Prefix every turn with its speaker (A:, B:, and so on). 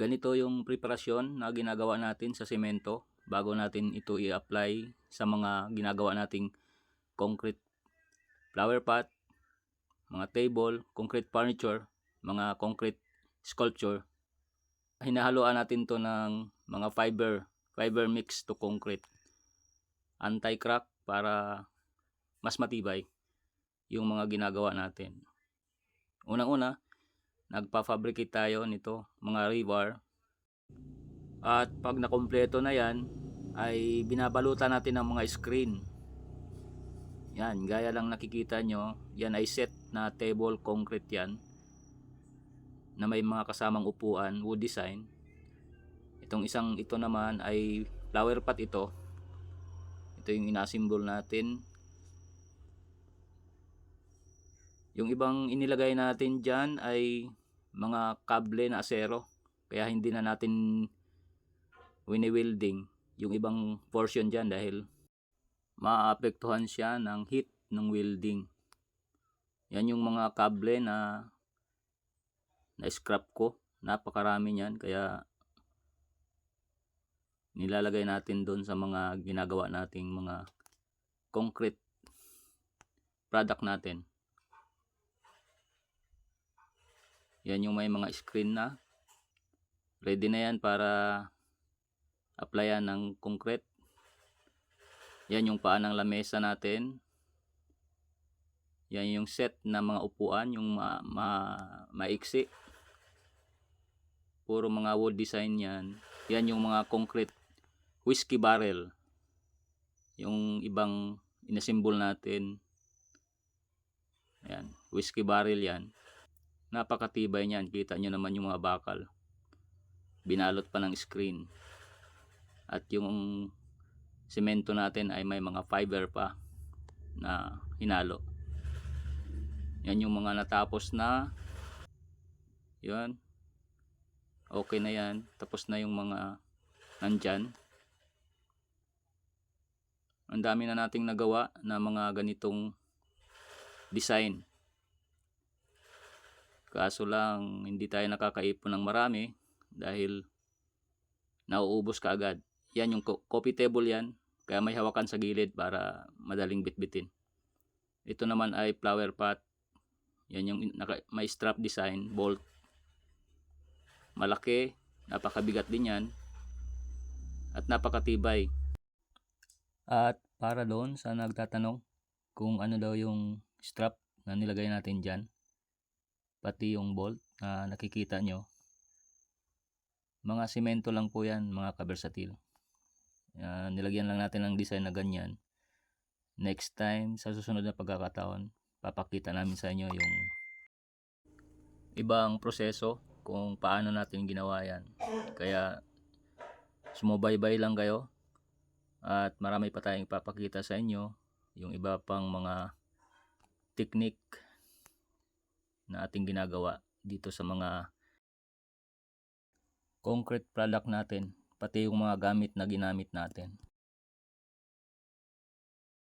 A: Ganito yung preparasyon na ginagawa natin sa semento bago natin ito i-apply sa mga ginagawa nating concrete flower pot, mga table, concrete furniture, mga concrete sculpture. Hinahaluan natin to ng mga fiber mix to concrete, anti-crack para mas matibay yung mga ginagawa natin. Unang-una, nagpa-fabricate tayo nito, mga rebar. At pag nakumpleto na yan, ay binabalutan natin ng mga screen. Yan, gaya lang nakikita nyo, yan ay set na table concrete yan, na may mga kasamang upuan, wood design. Itong isang ito naman ay flower pot ito. Ito yung inasimbol natin. Yung ibang inilagay natin dyan ay mga kable na asero, kaya hindi na natin wini-welding yung ibang portion dyan dahil maapektuhan siya ng heat ng welding. Yan yung mga kable na scrap ko, napakarami niyan, kaya nilalagay natin doon sa mga ginagawa nating mga concrete product natin. Yan yung may mga screen na ready na yan para applyan ng concrete. Yan yung paa ng lamesa natin. Yan yung set na mga upuan, yung maiksi. Puro mga wood design yan. Yan yung mga concrete whiskey barrel. Yung ibang inasimbol natin. Yan, whiskey barrel yan. Napakatibay niyan. Kita nyo naman yung mga bakal. Binalot pa ng screen. At yung semento natin ay may mga fiber pa na hinalo. Yan yung mga natapos na. Yan. Okay na yan. Tapos na yung mga nandyan. Ang dami na nating nagawa na mga ganitong design. Kaso lang hindi tayo nakakaipon ng marami dahil nauubos kaagad. Yan yung coffee table yan, kaya may hawakan sa gilid para madaling bitbitin. Ito naman ay flower pot. Yan yung may strap design, bolt. Malaki, napakabigat din yan at napakatibay. At para doon sa nagtatanong kung ano daw yung strap na nilagay natin dyan, pati yung bolt na nakikita nyo, mga semento lang po yan, mga kabersatil. Nilagyan lang natin ng design na ganyan. Next time, sa susunod na pagkakataon, papakita namin sa inyo yung ibang proseso kung paano natin ginawa yan. Kaya sumubaybay lang kayo at marami pa tayong ipapakita sa inyo, yung iba pang mga technique na ating ginagawa dito sa mga concrete product natin, pati yung mga gamit na ginamit natin.